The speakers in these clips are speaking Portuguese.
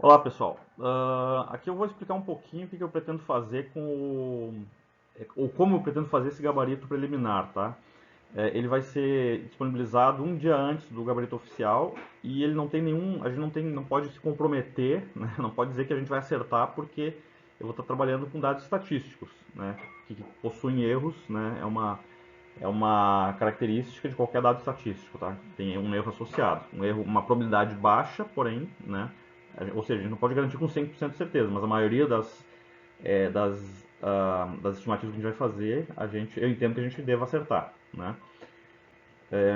Olá pessoal, aqui eu vou explicar um pouquinho o que eu pretendo fazer ou como eu pretendo fazer esse gabarito preliminar, tá? Ele vai ser disponibilizado um dia antes do gabarito oficial e ele não tem nenhum, a gente não pode se comprometer, né? Não pode dizer que a gente vai acertar porque eu vou estar trabalhando com dados estatísticos, né? Que possuem erros, né? É uma característica de qualquer dado estatístico, tá? Tem um erro associado, uma probabilidade baixa, porém, né? Ou seja, a gente não pode garantir com 100% de certeza, mas a maioria das estimativas que a gente vai fazer, eu entendo que a gente deva acertar, né?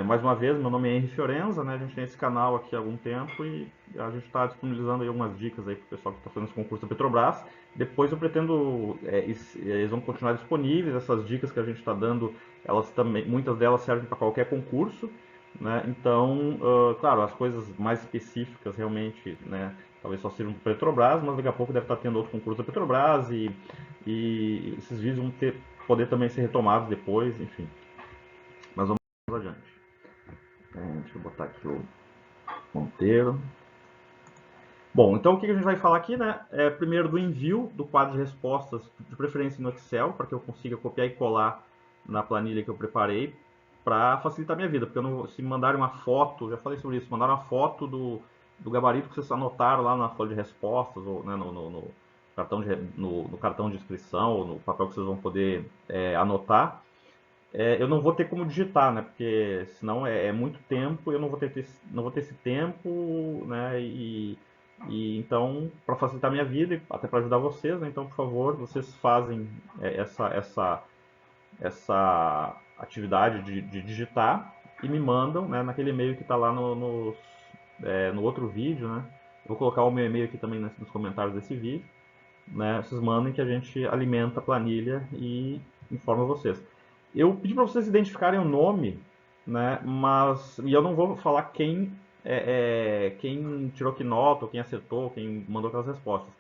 Mais uma vez, meu nome é Henry Fiorenza, né? A gente tem esse canal aqui há algum tempo e a gente está disponibilizando aí algumas dicas aí para o pessoal que está fazendo esse concurso da Petrobras. Depois eu pretendo, eles vão continuar disponíveis, essas dicas que a gente está dando, elas também, muitas delas servem para qualquer concurso, né? Então, claro, as coisas mais específicas realmente, né? Talvez só sirvam para Petrobras, mas daqui a pouco deve estar tendo outro concurso da Petrobras e esses vídeos vão poder também ser retomados depois, enfim. Mas vamos adiante. Deixa eu botar aqui o Monteiro. Bom, então o que a gente vai falar aqui, né? Primeiro do envio do quadro de respostas, de preferência no Excel, para que eu consiga copiar e colar na planilha que eu preparei, para facilitar a minha vida, porque se me mandarem uma foto, já falei sobre isso, mandaram uma foto do gabarito que vocês anotaram lá na folha de respostas, ou né, no cartão de inscrição, ou no papel que vocês vão poder anotar, eu não vou ter como digitar, né? Porque senão é muito tempo, eu não vou ter esse tempo, né? E então, para facilitar a minha vida e até para ajudar vocês, né? Então, por favor, vocês fazem essa atividade de digitar e me mandam, né? Naquele e-mail que está lá no outro vídeo, né? Eu vou colocar o meu e-mail aqui também nos comentários desse vídeo, né? Vocês mandem que a gente alimenta a planilha e informa vocês. Eu pedi para vocês identificarem o nome, né? E eu não vou falar quem tirou que nota, ou quem acertou, quem mandou aquelas respostas.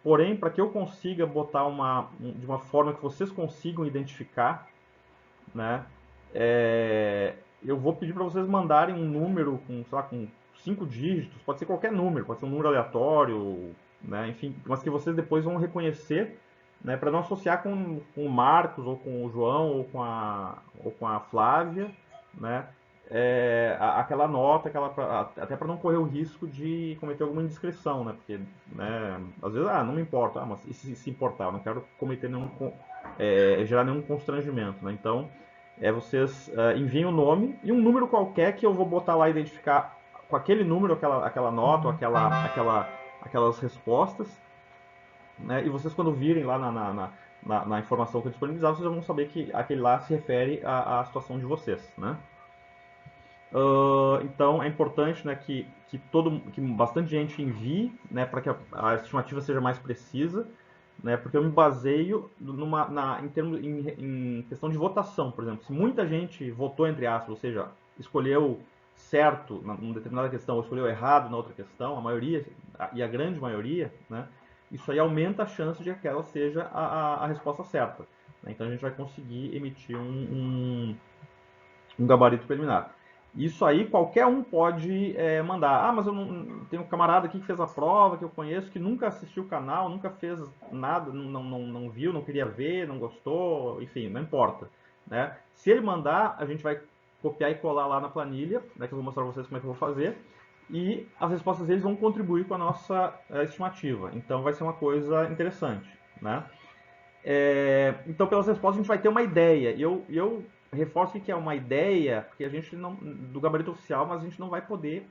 Porém, para que eu consiga botar de uma forma que vocês consigam identificar, né? Eu vou pedir para vocês mandarem um número com 5 dígitos, pode ser qualquer número, pode ser um número aleatório, né? Enfim, mas que vocês depois vão reconhecer, né? Para não associar com o Marcos, ou com o João, ou com a Flávia, né? Aquela nota, até para não correr o risco de cometer alguma indiscrição, né? Porque, né? Às vezes, não me importa, mas e se importar, eu não quero cometer gerar nenhum constrangimento, né? Então, vocês enviem o nome e um número qualquer que eu vou botar lá, identificar com aquele número, aquela nota, ou aquelas respostas, né? E vocês, quando virem lá na informação que eu disponibilizar, vocês já vão saber que aquele lá se refere à situação de vocês, né? Então é importante, né, que bastante gente envie, né, para que a estimativa seja mais precisa, né, porque eu me baseio em questão de votação, por exemplo. Se muita gente votou entre aspas, ou seja, escolheu certo numa determinada questão ou escolheu errado na outra questão, a maioria e a grande maioria, né, isso aí aumenta a chance de que aquela seja a resposta certa, né? Então a gente vai conseguir emitir um gabarito preliminar. Isso aí qualquer um pode mandar. Mas eu não tenho um camarada aqui que fez a prova, que eu conheço, que nunca assistiu o canal, nunca fez nada, não viu, não queria ver, não gostou, enfim, não importa, né? Se ele mandar, a gente vai copiar e colar lá na planilha, né, que eu vou mostrar para vocês como é que eu vou fazer, e as respostas deles vão contribuir com a nossa estimativa. Então vai ser uma coisa interessante, né? Então, pelas respostas, a gente vai ter uma ideia. E eu reforço que é uma ideia, porque a gente não. Do gabarito oficial, mas a gente não vai poder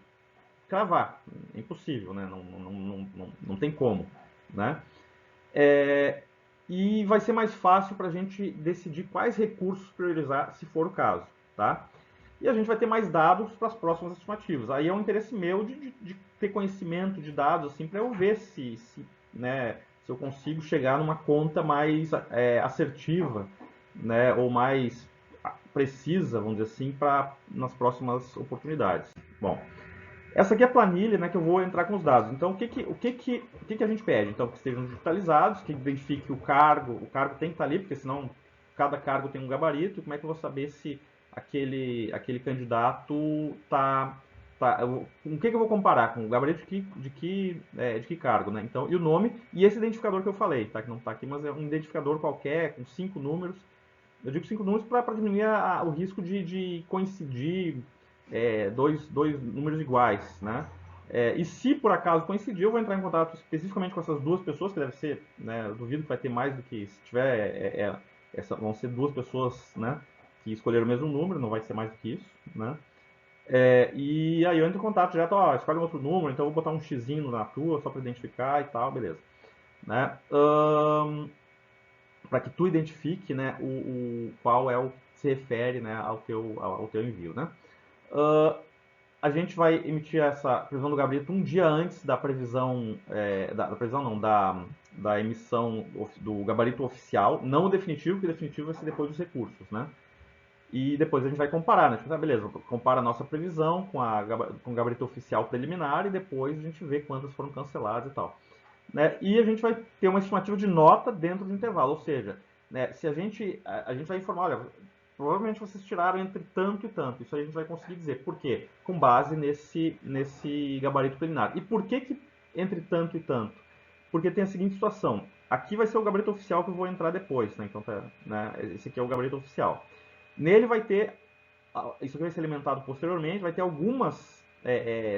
cravar. É impossível, né? Não tem como. Né? E vai ser mais fácil para a gente decidir quais recursos priorizar, se for o caso. Tá? E a gente vai ter mais dados para as próximas estimativas. Aí é um interesse meu de ter conhecimento de dados, assim, para eu ver né, se eu consigo chegar numa conta mais assertiva, né, ou mais precisa, vamos dizer assim, nas próximas oportunidades. Bom, essa aqui é a planilha, né, que eu vou entrar com os dados. Então, o que a gente pede? Então, que estejam digitalizados, que identifique o cargo tem que estar ali, porque senão cada cargo tem um gabarito. Como é que eu vou saber se aquele candidato está Tá, com o que eu vou comparar? Com o gabarito de que cargo, né? Então, e o nome e esse identificador que eu falei, tá? Que não está aqui, mas é um identificador qualquer com 5 números. Eu digo 5 números para diminuir o risco de coincidir dois números iguais, né? E se por acaso coincidir, eu vou entrar em contato especificamente com essas duas pessoas, que deve ser, né? Eu duvido que vai ter mais do que, se tiver, vão ser duas pessoas, né? Que escolheram o mesmo número, não vai ser mais do que isso, né? E aí eu entro em contato direto, ó, escolhe um outro número, então eu vou botar um xizinho na tua só para identificar e tal, beleza. Né? Para que tu identifique, né, qual é o que se refere, né, ao teu envio, né? A gente vai emitir essa previsão do gabarito um dia antes da previsão, da previsão não, da emissão do gabarito oficial, não o definitivo, porque o definitivo vai ser depois dos recursos, né? E depois a gente vai comparar, né? Tipo, tá, beleza, compara a nossa previsão com o gabarito oficial preliminar e depois a gente vê quantas foram canceladas e tal. Né? E a gente vai ter uma estimativa de nota dentro do intervalo, ou seja, né, se a gente vai informar, olha, provavelmente vocês tiraram entre tanto e tanto, isso aí a gente vai conseguir dizer. Por quê? Com base nesse gabarito preliminar. E por que entre tanto e tanto? Porque tem a seguinte situação, aqui vai ser o gabarito oficial que eu vou entrar depois, né? Então, né, esse aqui é o gabarito oficial. Nele vai ter, isso aqui vai ser alimentado posteriormente, vai ter algumas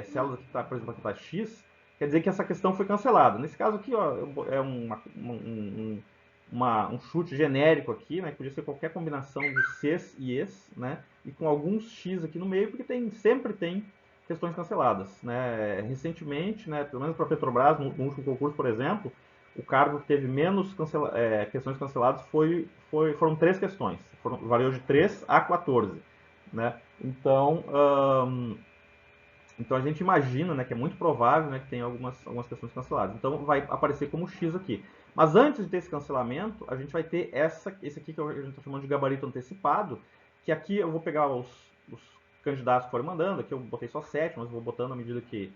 células aqui, tá, por exemplo, aqui está X, quer dizer que essa questão foi cancelada. Nesse caso aqui, ó, é um chute genérico aqui, né, que podia ser qualquer combinação de Cs e Es, né, e com alguns X aqui no meio, porque sempre tem questões canceladas. Né. Recentemente, né, pelo menos para a Petrobras, no último concurso, por exemplo, o cargo que teve menos questões canceladas foram 3 questões. Variou de 3 a 14. Né. Então a gente imagina, né, que é muito provável, né, que tenha algumas questões canceladas. Então vai aparecer como X aqui. Mas antes de ter esse cancelamento, a gente vai ter esse aqui que a gente está chamando de gabarito antecipado, que aqui eu vou pegar os candidatos que forem mandando, aqui eu botei só 7, mas vou botando à medida que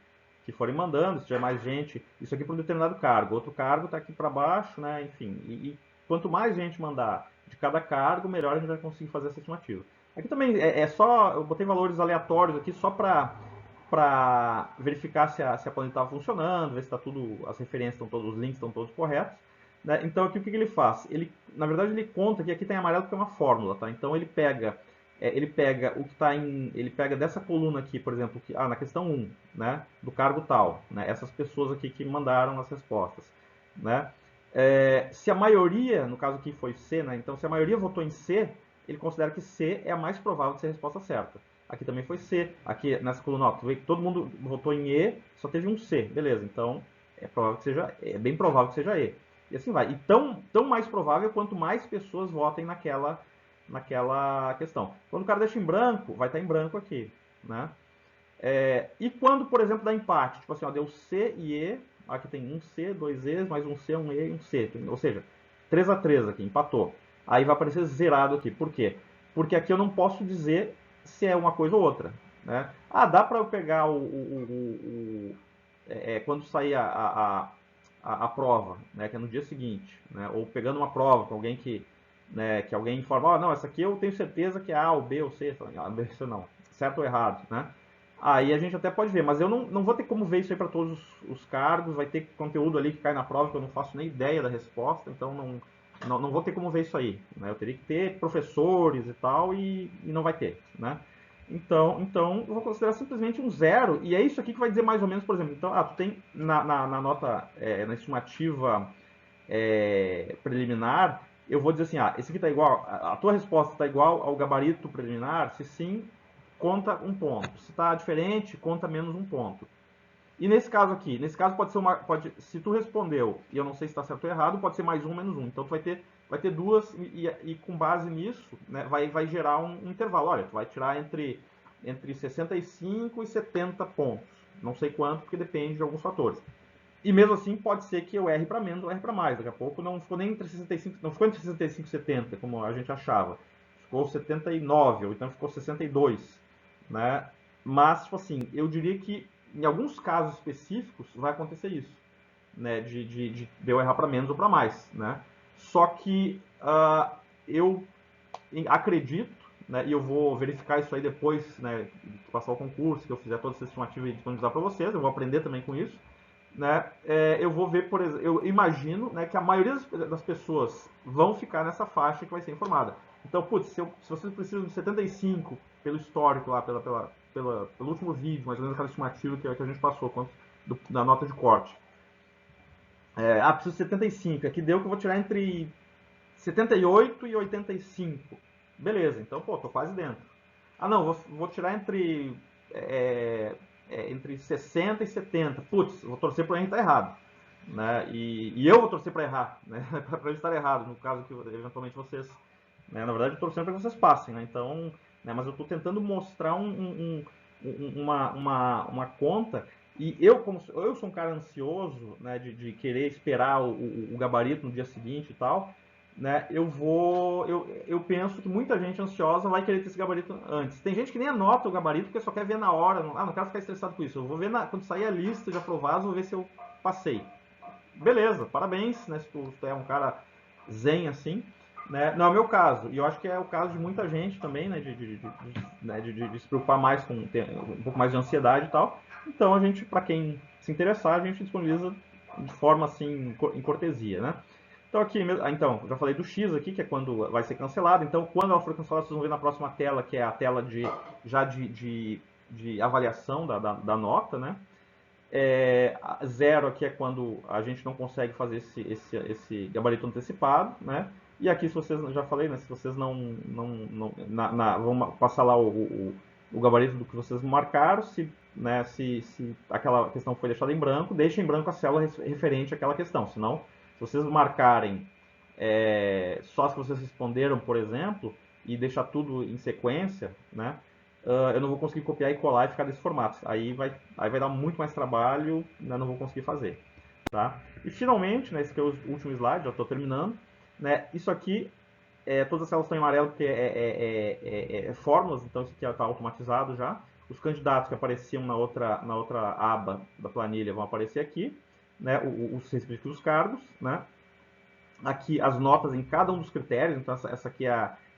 forem mandando, se tiver mais gente, isso aqui para um determinado cargo. Outro cargo está aqui para baixo, né, enfim. E quanto mais gente mandar de cada cargo, melhor a gente vai conseguir fazer essa estimativa. Aqui também só, eu botei valores aleatórios aqui só para verificar se a planilha estava funcionando, ver se está tudo, as referências estão todos, os links estão todos corretos. Né? Então aqui o que ele faz? Na verdade ele conta que aqui tem amarelo porque é uma fórmula, tá? Então ele pega o que está ele pega dessa coluna aqui, por exemplo, na questão 1, né, do cargo tal, né, essas pessoas aqui que mandaram as respostas, né? Se a maioria, no caso aqui foi C, né, então se a maioria votou em C, ele considera que C é a mais provável de ser a resposta certa. Aqui também foi C. Aqui nessa coluna, ó, tu vê que todo mundo votou em E, só teve um C. Beleza, então é bem provável que seja E. E assim vai. E tão mais provável quanto mais pessoas votem naquela questão. Quando o cara deixa em branco, vai estar em branco aqui. Né? E quando, por exemplo, dá empate, tipo assim, ó, deu C e E, aqui tem um C, dois E's, mais um C, um E e um C. Ou seja, 3 a 3 aqui, empatou. Aí vai aparecer zerado aqui. Por quê? Porque aqui eu não posso dizer se é uma coisa ou outra. Né? Dá para eu pegar quando sair a prova, né, que é no dia seguinte, né, ou pegando uma prova com alguém que alguém informa, não, essa aqui eu tenho certeza que é A, ou B, ou C, B, C não, certo ou errado, né? Aí a gente até pode ver, mas eu não vou ter como ver isso aí para todos os cargos, vai ter conteúdo ali que cai na prova que eu não faço nem ideia da resposta, então não vou ter como ver isso aí. Né? Eu teria que ter professores e tal, e não vai ter. Né? Então eu vou considerar simplesmente um zero, e é isso aqui que vai dizer mais ou menos, por exemplo, então, tu tem na nota, na estimativa preliminar, eu vou dizer assim, esse aqui está igual, a tua resposta está igual ao gabarito preliminar, se sim, conta um ponto. Se está diferente, conta menos um ponto. E nesse caso aqui, pode ser se tu respondeu e eu não sei se está certo ou errado, pode ser mais um, menos um. Então tu vai ter duas e com base nisso, né, vai gerar um intervalo. Olha, tu vai tirar entre 65 e 70 pontos. Não sei quanto, porque depende de alguns fatores. E mesmo assim pode ser que eu erre para menos ou erre para mais. Daqui a pouco não ficou nem entre 65, não ficou entre 65 e 70, como a gente achava. Ficou 79, ou então ficou 62. Né? Mas, tipo assim, eu diria que em alguns casos específicos vai acontecer isso, né? De eu errar para menos ou para mais, né? Só que eu acredito, né, e eu vou verificar isso aí depois, né, de passar o concurso, que eu fizer toda essa estimativa e disponibilizar para vocês, eu vou aprender também com isso, né, eu vou ver, por exemplo, eu imagino, né, que a maioria das pessoas vão ficar nessa faixa que vai ser informada. Então, putz, se vocês precisam de 75 pelo histórico lá, pelo último vídeo, mais ou menos aquela estimativa que a gente passou da nota de corte. Preciso de 75, aqui deu que eu vou tirar entre 78 e 85. Beleza, então, pô, tô quase dentro. Ah, não, vou tirar entre 60 e 70. Putz, vou torcer para ele estar errado. Né? E eu vou torcer para errar, né? Para ele estar errado, no caso que eventualmente vocês... Né? Na verdade, eu estou torcendo para que vocês passem. Né? Então, né? Mas eu estou tentando mostrar uma conta. E eu sou um cara ansioso, né, querer esperar o gabarito no dia seguinte e tal, né, eu penso que muita gente ansiosa vai querer ter esse gabarito antes. Tem gente que nem anota o gabarito porque só quer ver na hora. Não quero ficar estressado com isso. Eu vou ver quando sair a lista de aprovados, vou ver se eu passei. Beleza, parabéns, né, se tu é um cara zen assim. Né? Não é o meu caso, e eu acho que é o caso de muita gente também, né, de se preocupar mais com um pouco mais de ansiedade e tal. Então a gente, para quem se interessar, a gente disponibiliza de forma assim, em cortesia, né? Então aqui, então, já falei do X aqui, que é quando vai ser cancelado. Então quando ela for cancelada, vocês vão ver na próxima tela, que é a tela de avaliação da nota, né? Zero aqui é quando a gente não consegue fazer esse gabarito antecipado, né? E aqui, se vocês, já falei, né? Se vocês vão passar lá o gabarito do que vocês marcaram, né, se aquela questão foi deixada em branco, deixem em branco a célula referente àquela questão. Senão, se vocês marcarem só as que vocês responderam, por exemplo, e deixar tudo em sequência, né? Eu não vou conseguir copiar e colar e ficar desse formato. Aí vai dar muito mais trabalho, né, não vou conseguir fazer. Tá? E finalmente, né, esse aqui é o último slide, já estou terminando. Né, isso aqui, todas as células estão em amarelo porque é fórmulas, então isso aqui está automatizado já. Os candidatos que apareciam na outra aba da planilha vão aparecer aqui, né, os respectivos cargos. Né? Aqui as notas em cada um dos critérios, então essa aqui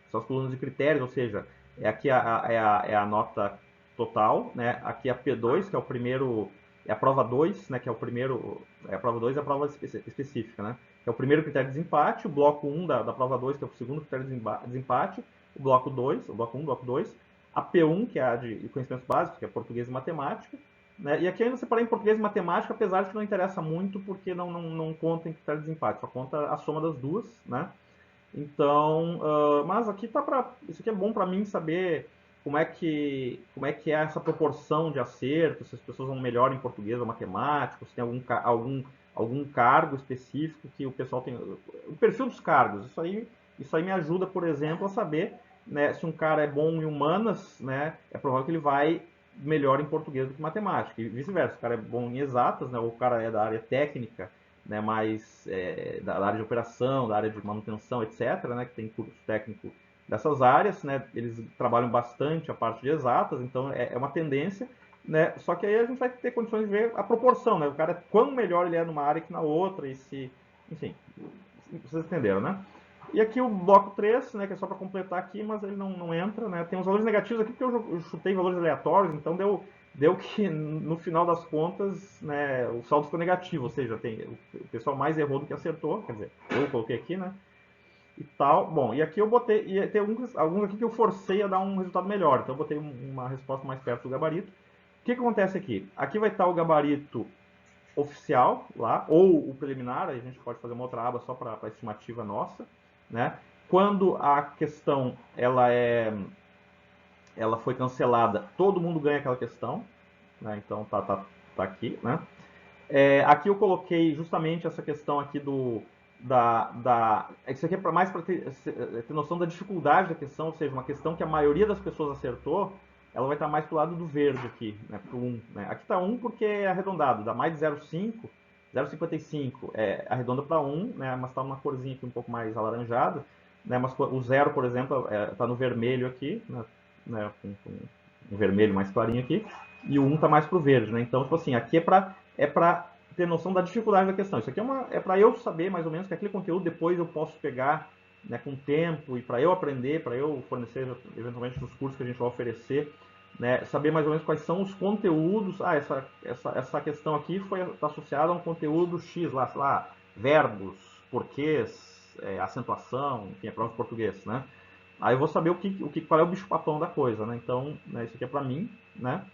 são as colunas de critérios, ou seja, aqui a nota total, né? Aqui a P2, que é o primeiro, é a prova 2, né? Que é o primeiro, a prova 2 é a prova específica, né? Que é o primeiro critério de desempate, o bloco 1 da prova 2, que é o segundo critério de desempate, o bloco 2, o bloco 1, bloco 2, a P1, que é a de conhecimentos básicos, que é português e matemática, né? E aqui ainda separei em português e matemática, apesar de que não interessa muito, porque não conta em critério de desempate, só conta a soma das duas, né? Então, mas aqui isso aqui é bom para mim saber como é que é essa proporção de acerto, se as pessoas vão melhor em português ou matemática, se tem algum cargo específico que o pessoal tem, o perfil dos cargos. Isso aí me ajuda, por exemplo, a saber, né, se um cara é bom em humanas, né, é provável que ele vai melhor em português do que matemática, e vice-versa. Se o cara é bom em exatas, né, ou o cara é da área técnica, né, mais da área de operação, da área de manutenção, etc., né, que tem curso técnico dessas áreas, né, eles trabalham bastante a parte de exatas, então é uma tendência, né, só que aí a gente vai ter condições de ver a proporção, né, o cara, quão melhor ele é numa área que na outra, enfim, vocês entenderam, né? E aqui o bloco 3, né, que é só para completar aqui, mas ele não entra, né, tem os valores negativos aqui porque eu chutei valores aleatórios, então deu que no final das contas, né, o saldo ficou negativo, ou seja, o pessoal mais errou do que acertou, quer dizer, eu coloquei aqui, né, e tal. Bom, e aqui eu botei, e tem alguns aqui que eu forcei a dar um resultado melhor, então eu botei uma resposta mais perto do gabarito. O que acontece aqui? Aqui vai estar o gabarito oficial lá, ou o preliminar, aí a gente pode fazer uma outra aba só para a estimativa nossa, né. Quando a questão ela foi cancelada, todo mundo ganha aquela questão, né? Então tá aqui, né? Aqui eu coloquei justamente essa questão aqui isso aqui é mais para ter noção da dificuldade da questão, ou seja, uma questão que a maioria das pessoas acertou, ela vai estar mais pro lado do verde aqui, né? Pro 1, né? Aqui tá 1 porque é arredondado, dá mais de 0,5, 0,55 arredonda para 1, né? Mas tá uma corzinha aqui um pouco mais alaranjada, né? Mas o 0, por exemplo, tá no vermelho aqui, né? Com um vermelho mais clarinho aqui, e o 1 tá mais pro verde, né? Então, tipo assim, aqui é para ter noção da dificuldade da questão. Isso aqui é para eu saber mais ou menos que aquele conteúdo depois eu posso pegar né, com tempo e para eu aprender, para eu fornecer eventualmente nos cursos que a gente vai oferecer, né, saber mais ou menos quais são os conteúdos. Ah, essa questão aqui está associada a um conteúdo X, lá, sei lá, verbos, porquês, acentuação, enfim, é prova de português, né? Aí eu vou saber qual é o bicho-papão da coisa, né? Então, né, isso aqui é para mim, né?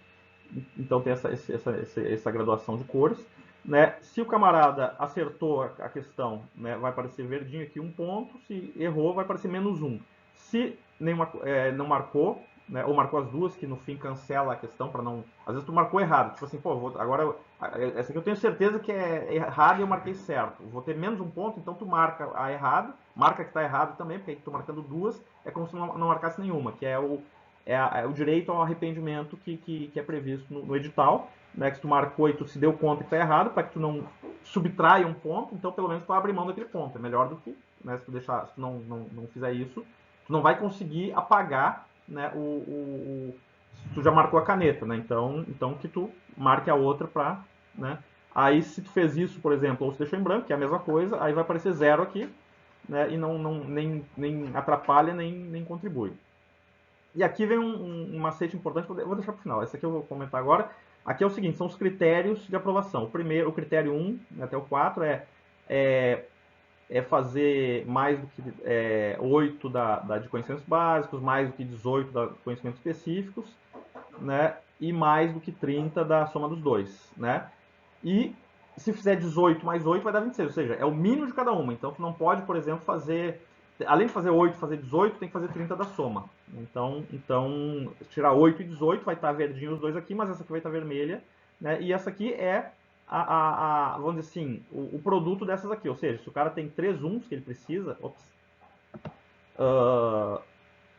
Então tem essa graduação de cores. Né? Se o camarada acertou a questão, né, vai aparecer verdinho aqui um ponto, se errou, vai aparecer -1. Se não marcou, né, ou marcou as duas, que no fim cancela a questão para não. Às vezes tu marcou errado, tipo assim, pô, agora essa aqui eu tenho certeza que é errada e eu marquei certo. Vou ter -1 ponto, então tu marca a errada, marca que está errado também, porque aí tu marcando duas, é como se não marcasse nenhuma, que é o direito ao arrependimento que é previsto no edital, né, que se tu marcou e tu se deu conta que está errado, para que tu não subtraia um ponto, então pelo menos tu abre mão daquele ponto. É melhor do que, né, se tu não fizer isso, tu não vai conseguir apagar, né, se tu já marcou a caneta, né, então que tu marque a outra para, né, aí se tu fez isso, por exemplo, ou se deixou em branco, que é a mesma coisa, aí vai aparecer 0 aqui, né, e nem atrapalha, nem contribui. E aqui vem um macete importante, vou deixar para o final. Esse aqui eu vou comentar agora. Aqui é o seguinte, são os critérios de aprovação. O critério 1 até o 4 é fazer mais do que 8 de conhecimentos básicos, mais do que 18 de conhecimentos específicos, né? E mais do que 30 da soma dos dois, né? E se fizer 18 mais 8 vai dar 26, ou seja, é o mínimo de cada uma. Então tu não pode, por exemplo, além de fazer 8 fazer 18, tem que fazer 30 da soma. Então tirar 8 e 18 vai estar verdinho os dois aqui, mas essa aqui vai estar vermelha, né? E essa aqui é vamos dizer assim, o produto dessas aqui. Ou seja, se o cara tem 3 uns que ele precisa,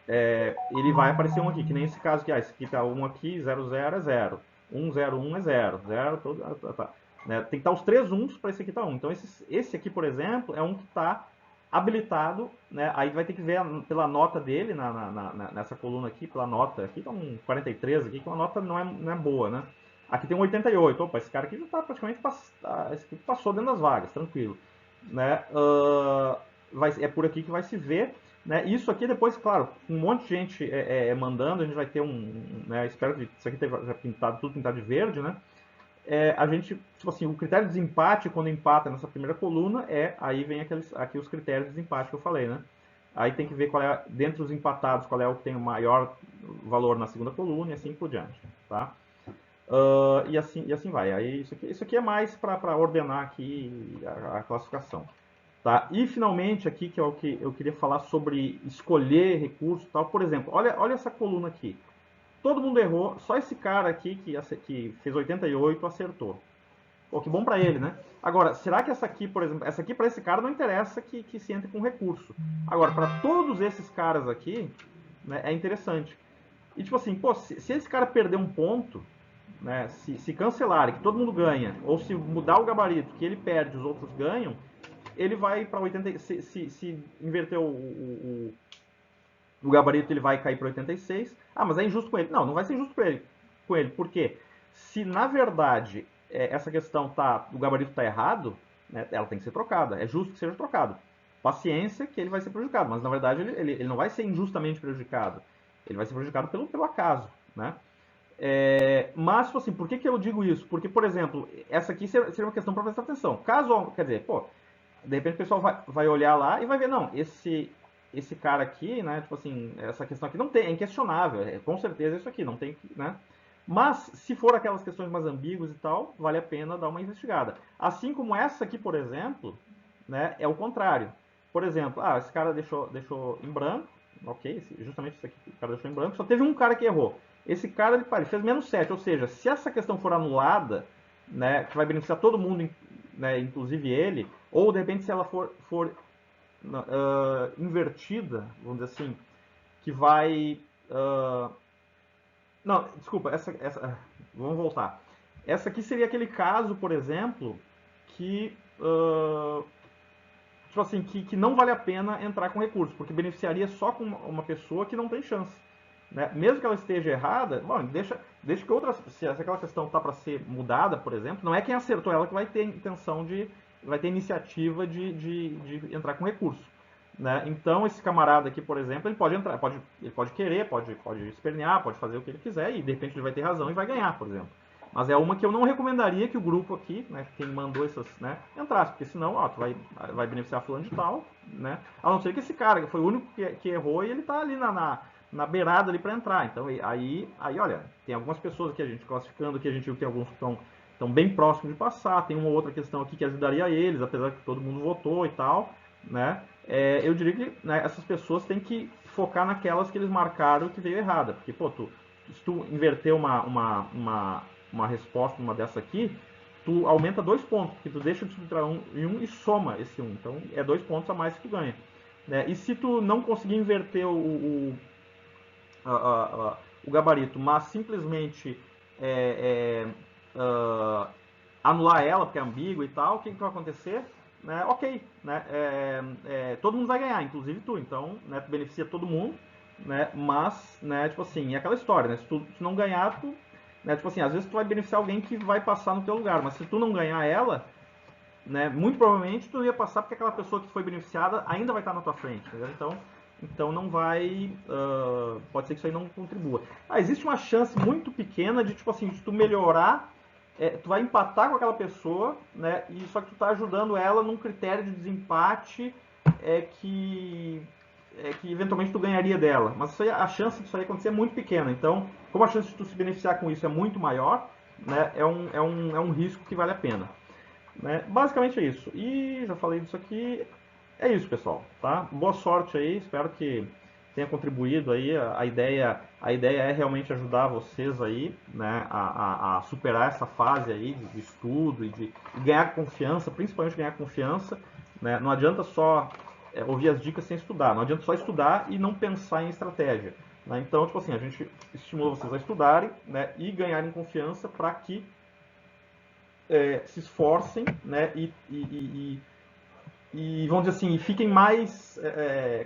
ele vai aparecer um aqui, que nem esse caso aqui. Esse aqui tá um aqui, 00 é 0. 101 é 0. 0, todo, tá. Né? Tem que estar os 3 uns para esse aqui tá 1. Então esse aqui, por exemplo, é um que está habilitado, né? Aí vai ter que ver pela nota dele, nessa coluna aqui, pela nota. Aqui tá um 43 aqui, que uma nota não é boa, né? Aqui tem um 88. Opa, esse cara aqui já tá praticamente passou dentro das vagas, tranquilo. Né? É por aqui que vai se ver. Né? Isso aqui depois, claro, um monte de gente mandando, a gente vai ter né, espero que isso aqui esteja tudo pintado de verde, né? A gente, tipo assim, o critério de desempate, quando empata nessa primeira coluna, aí vem aqui os critérios de desempate que eu falei, né? Aí tem que ver qual é, dentre os empatados, qual é o que tem o maior valor na segunda coluna e assim por diante, tá? E assim vai. Aí isso aqui é mais para ordenar aqui a classificação. Tá? E finalmente aqui, que é o que eu queria falar sobre escolher recurso e tal. Por exemplo, olha essa coluna aqui. Todo mundo errou, só esse cara aqui que fez 88 acertou. Pô, que bom para ele, né? Agora, será que essa aqui, por exemplo, essa aqui para esse cara não interessa que se entre com recurso. Agora, para todos esses caras aqui, né, é interessante. E tipo assim, pô, se esse cara perder um ponto, né, se cancelarem, que todo mundo ganha, ou se mudar o gabarito, que ele perde, os outros ganham, ele vai para 80. Se inverter o gabarito, ele vai cair para 86. Ah, mas é injusto com ele. Não vai ser injusto com ele. Por quê? Se na verdade essa questão o gabarito está errado, né, ela tem que ser trocada. É justo que seja trocado. Paciência que ele vai ser prejudicado, mas na verdade ele não vai ser injustamente prejudicado. Ele vai ser prejudicado pelo acaso, né? Mas, tipo assim, por que eu digo isso? Porque, por exemplo, essa aqui seria uma questão para prestar atenção. Caso, quer dizer, pô, de repente o pessoal vai olhar lá e vai ver, não, esse cara aqui, né, tipo assim, essa questão aqui não tem, é inquestionável, com certeza isso aqui, não tem, né? Mas, se for aquelas questões mais ambíguas e tal, vale a pena dar uma investigada. Assim como essa aqui, por exemplo, né, é o contrário. Por exemplo, esse cara deixou em branco, ok, justamente isso aqui o cara deixou em branco, só teve um cara que errou. Esse cara, ele fez -7, ou seja, se essa questão for anulada, né, que vai beneficiar todo mundo, né, inclusive ele, ou de repente se ela for invertida, vamos dizer assim, que vai... não, desculpa, vamos voltar. Essa aqui seria aquele caso, por exemplo, que... tipo assim, que não vale a pena entrar com recurso, porque beneficiaria só com uma pessoa que não tem chance. Né? Mesmo que ela esteja errada, bom, deixa que outras. Se aquela questão está para ser mudada, por exemplo, não é quem acertou ela que vai ter intenção vai ter iniciativa de entrar com recurso. né? Então esse camarada aqui, por exemplo, ele pode entrar, ele pode querer, pode espernear, pode fazer o que ele quiser e de repente ele vai ter razão e vai ganhar, por exemplo. Mas é uma que eu não recomendaria que o grupo aqui, né, quem mandou essas, né, entrasse, porque senão, ó, tu vai beneficiar fulano de tal, né? A não ser que esse cara foi o único que errou e ele tá ali na beirada ali para entrar. Então aí, olha, tem algumas pessoas aqui a gente classificando, aqui a gente viu que tem alguns que estão bem próximos de passar, tem uma outra questão aqui que ajudaria eles, apesar que todo mundo votou e tal, né? Eu diria que, né, essas pessoas têm que focar naquelas que eles marcaram que veio errada, porque, pô, se tu inverter uma resposta numa dessa aqui, tu aumenta 2 pontos, porque tu deixa de subtrair um e soma esse 1. Então é 2 pontos a mais que tu ganha. Né? E se tu não conseguir inverter o gabarito, mas simplesmente anular ela, porque é ambíguo e tal, o que vai acontecer? Né? Ok, né? Todo mundo vai ganhar, inclusive tu. Então, né, tu beneficia todo mundo, né? Mas, né, tipo assim, é aquela história, né? Se tu não ganhar, tu, né, tipo assim, às vezes tu vai beneficiar alguém que vai passar no teu lugar, mas se tu não ganhar ela, né, muito provavelmente tu ia passar porque aquela pessoa que foi beneficiada ainda vai estar na tua frente, entendeu? Então não vai, pode ser que isso aí não contribua. Existe uma chance muito pequena de, tipo assim, de tu melhorar, tu vai empatar com aquela pessoa, né, e só que tu tá ajudando ela num critério de desempate que eventualmente tu ganharia dela. Mas isso aí, a chance disso aí acontecer é muito pequena. Então, como a chance de tu se beneficiar com isso é muito maior, né, é um risco que vale a pena. Né? Basicamente é isso. E já falei disso aqui. É isso, pessoal. Tá? Boa sorte aí. Espero que tenha contribuído aí. A ideia é realmente ajudar vocês aí, né, a superar essa fase aí de estudo e de ganhar confiança, principalmente ganhar confiança. Né? Não adianta só ouvir as dicas sem estudar. Não adianta só estudar e não pensar em estratégia. Né? Então, tipo assim, a gente estimula vocês a estudarem, né, e ganharem confiança para que se esforcem, né, e vamos dizer assim, fiquem mais.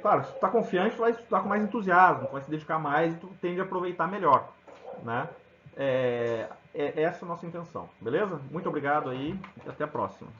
Claro, se tu tá confiante, tu vai estudar com mais entusiasmo, tu vai se dedicar mais e tu tende a aproveitar melhor. Né? Essa é a nossa intenção, beleza? Muito obrigado aí e até a próxima.